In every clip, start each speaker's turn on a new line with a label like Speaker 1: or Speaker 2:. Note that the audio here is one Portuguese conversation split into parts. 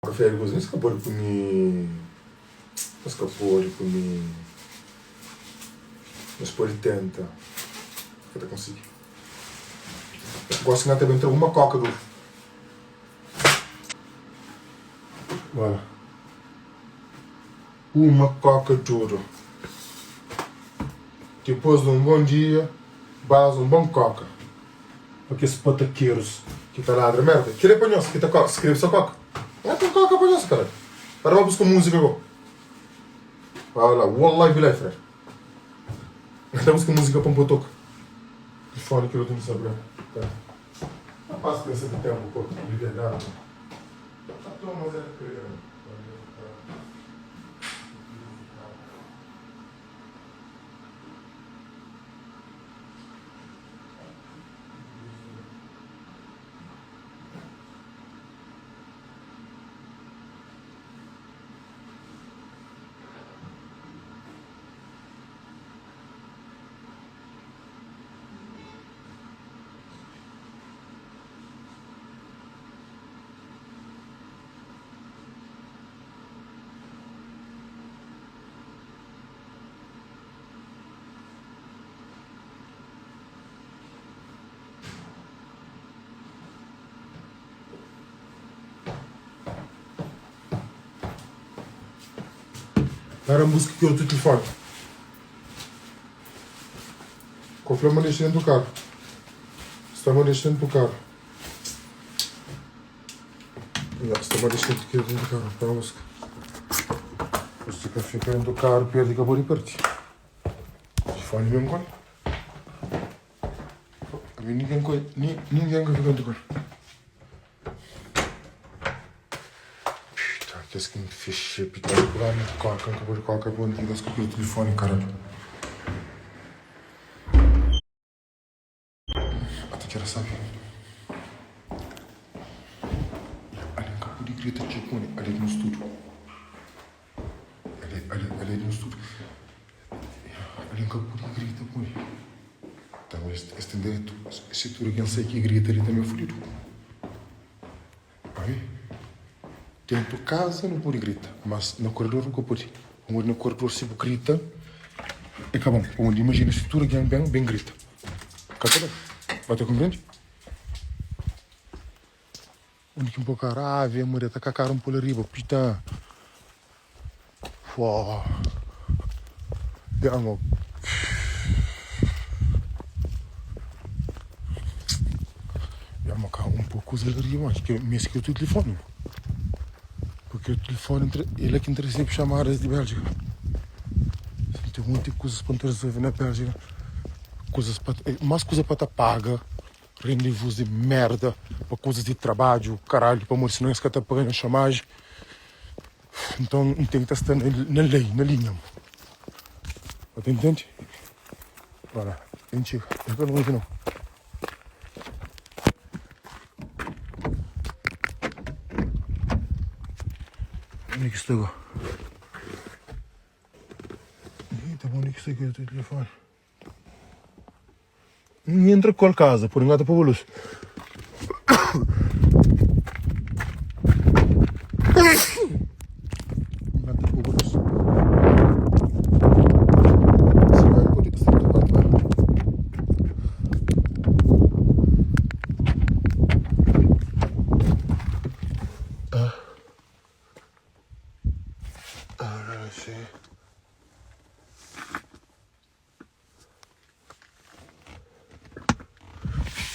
Speaker 1: Prefere coisa, não escapou por mim. Não escapou por mim. Mas por 80. Que eu consegui. Gosto de também ter uma coca do. Olha. Uma coca juro. Depois de um bom dia, base um bom coca. Porque esse pataqueiros que está lá a merda. Queria apanhar-se, que está coca. Escreve só coca. É tem coca apanhar-se, cara. Para lá buscar música agora. Olha lá, Wallahi Bilay, frere. Até buscar música para um potoco. Telefone que eu tenho que saber. Não passa com esse tempo, pô. Liberdade. Tá tão mas é que era a música que eu tenho telefone. Comprei uma lista dentro do carro. Está uma lista dentro do carro. Está uma lista dentro do carro. Para a música. Você que fica dentro do carro, perde e acabou de partir. Telefone mesmo coisa. A mim ninguém coisa. Ninguém fica dentro do carro. Qu'est-ce qui me fait chier, putain, là, quand on dit parce que le téléphone, caralho. Até que era sabe. Ali em campo de grita, tipo, ali no estúdio. Ali no estúdio. Ali em campo de grita, pô. Então, este direito, se tu alguém sei que grita, ele também é fudido. Aí? Dentro de casa não pode gritar, mas no corredor nunca pode. Onde no corredor se grita, é acabou. Onde imagina se tu alguém bem grita. Catela? Vai te compreender? Onde que um pouco rave, a mulher tá com a cara um pouco arriba, putain. Uau. É amor. É amor, um pouco coisa arriba, mas que mesmo que eu tenho telefone. Porque o telefone, ele é que interessa chamadas de Bélgica. Tem muitas coisas para resolver na Bélgica. Mais coisas para te pagar. Rendezvous de merda. Para coisas de trabalho, caralho. Para morrer, senão eles que te pagam a chamagem. Então tem que estar na lei, na linha. Você entende? Olha, gente, eu não vou não. Onde é que está agora? Eita, onde é que está aqui o teu telefone? Não entra com a casa, por enquanto para o luz.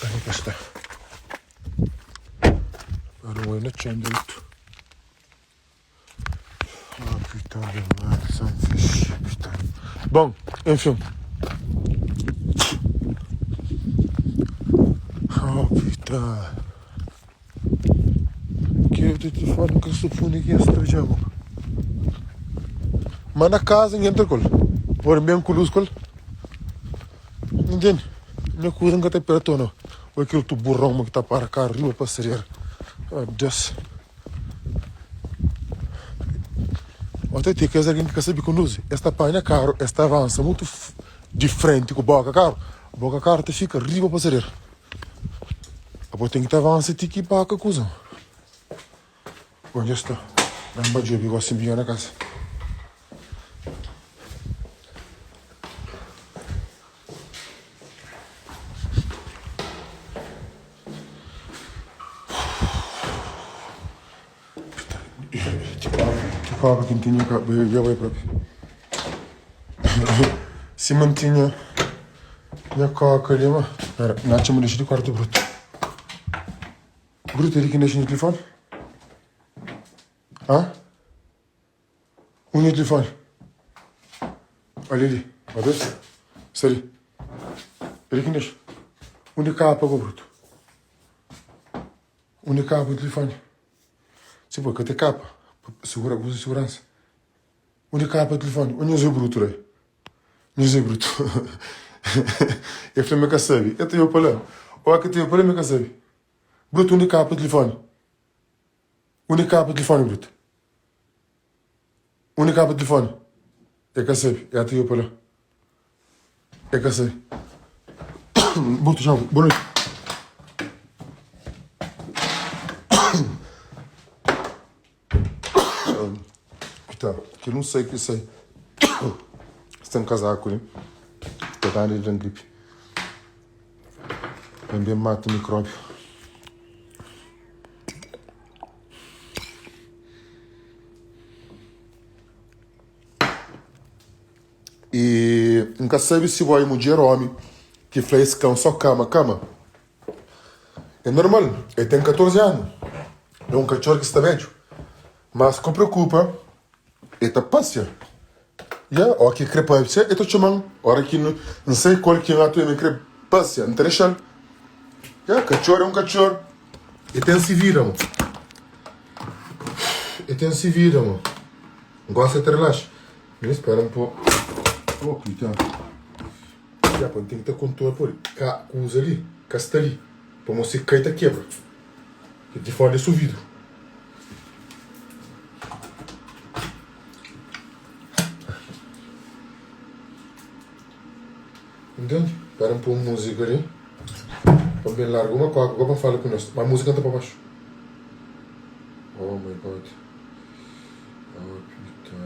Speaker 1: Aí cá está. Agora o ainda tinha dito. Ah, putain de merda, ça me fait chier, putain. Bom, enfim. Oh, putain. Que eu te telefone que eu suponho que esse teu jamo. Mas na casa ninguém entra com ele. Por bem com luz com ele. Entende? Não cuida que até perto não. Ou aquele tu burrão que está para cá arriba para ser. Oh, Deus. Até tem que alguém que sabe conduzir. Esta página carro, esta avança muito de frente com o boca carro. O boca carro te fica arriba para ser. Depois tem que avançar e tem que ir para a coisa. Onde está? Namba de eu gosto de na casa. Tipo, que tinha eu vai próprio. Se mantinha minha coca ali, mano. Pera, Nath me deixa de quarto bruto. Bruto, ele que deixa no telefone? Hã? No telefone. Olha ali. Olha isso. Isso ali. Ele que deixa. Onde capa, bruto? Onde capa o telefone? Se for que tem capa. Segura, usa segurança. Onde capa o telefone? Onde é o bruto, aí? Onde é o bruto? Eu falei, me sabe. Eu tenho para lá. Ou é que tenho para me sabe. Bruto, onde capa o telefone? Onde capa o telefone, bruto? Onde capa o telefone? É que sabe. Eu tenho para lá. É que sabe. Bruto, já. Boa noite. Tá, que eu não sei o que sei. Você tem um casaco, né? Estou dando ele de gripe. Também mata o micróbio. E nunca sabe se vai mudar homem que faz cão só cama. É normal, ele tem 14 anos. É um cachorro que está velho. Mas com preocupa, ele está passeando. Ó que crepa, você está chamando. Ora que não sei qual que é a tua crepa, não deixa. Cachorro é um cachorro. Ele tem se vira, mano. Ele tem se vira, mano. Gosta de relaxar. Me espera um pouco. Oh, cuidado. Tem que ter controle por aí. Usa ali, casta ali. Para você cair e quebra. Que de fora desse vidro. Entende? Espera um pouco música ali. Para bem largo uma coisa. Agora fala com nós. Mas a música canta para baixo. Oh my god. Oh, puta.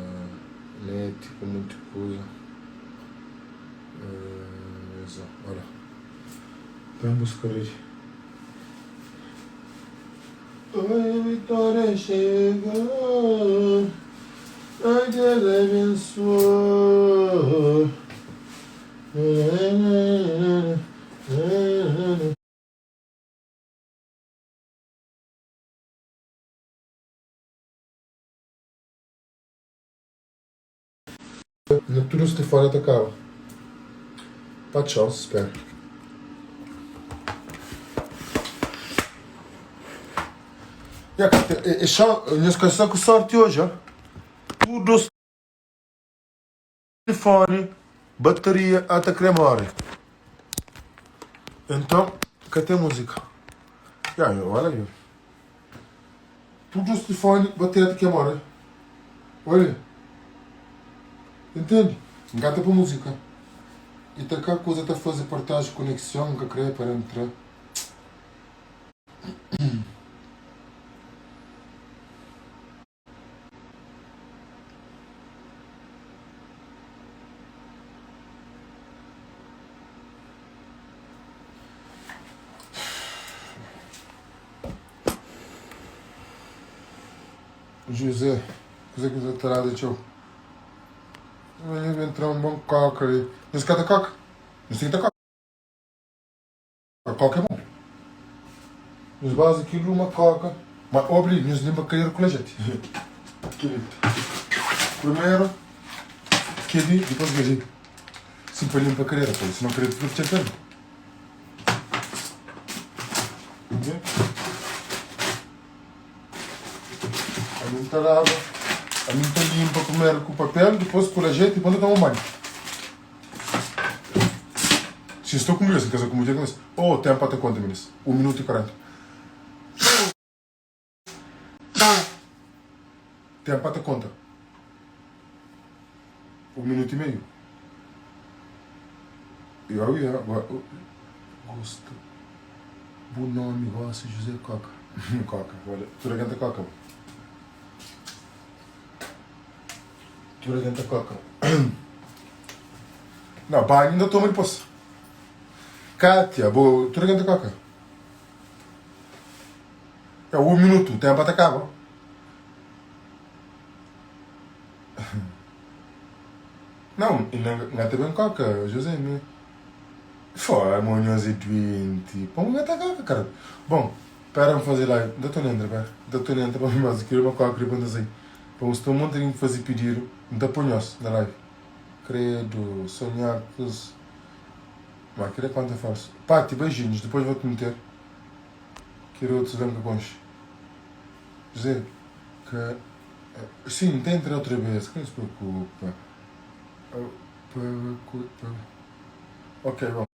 Speaker 1: Né, tipo, muita coisa. Exato, olha. Vamos buscar ele. Oi, vitória chega. Ai, Deus abençoe. No tudo se fora da cara. Tá, tchau, espera. Не скажу, que sorte hoje, ó. Tudo telefone, bateria até cremore. Então, cadê a música? Olha aí. Tudo os telefone, bateria até cremore. Olha. Entende? Engata para música. E tá cá coisa tá fazer portagem, conexão, que cria para entrar. José, coisa que você terá de tchau. Vai entrar um bom coca ali. Não se cata coca? Não se cata coca. A coca é bom. Nos base aquilo uma coca. Mas obri, nos limpa cair com a gente. Primeiro, quedi, depois gaji. Sempre limpa a carreira, pois senão querer tudo te perde. A mim está lava, a mim está limpa primeiro com o papel, depois com a gente e depois toma um banho. Se estou com isso, em casa com mulher, oh, tempo até quanto, meninas? 1 minuto e 40. Tempo até conta? 1 minuto e meio. Eu ia, gosto. Bom nome, gosto, José Coca. Coca, olha, tu canta Coca. Tu dentro da coca. Não, pá, ainda estou muito posso. Kátia, boa, tu dentro da coca. É 1 minuto, o tempo até acaba. Não, ainda tem bem coca, José, meu. Fora, monhos e 20. Pô, ainda tá coca, cara. Bom, para me fazer live. Doutor Nendra, pá. Doutor Nendra, para mim, mas eu queria uma coca, queria quando assim. Pô, estou um monte de fazer pedir. Não te apanhos na live. Credo, sonhar, coisa. Mas queria quanto eu faço. Pati, beijinhos, depois vou-te meter. Quero outros lembra bons. José, que. Sim, tenta outra vez, que não se preocupa. Preocupa. Ok, bom.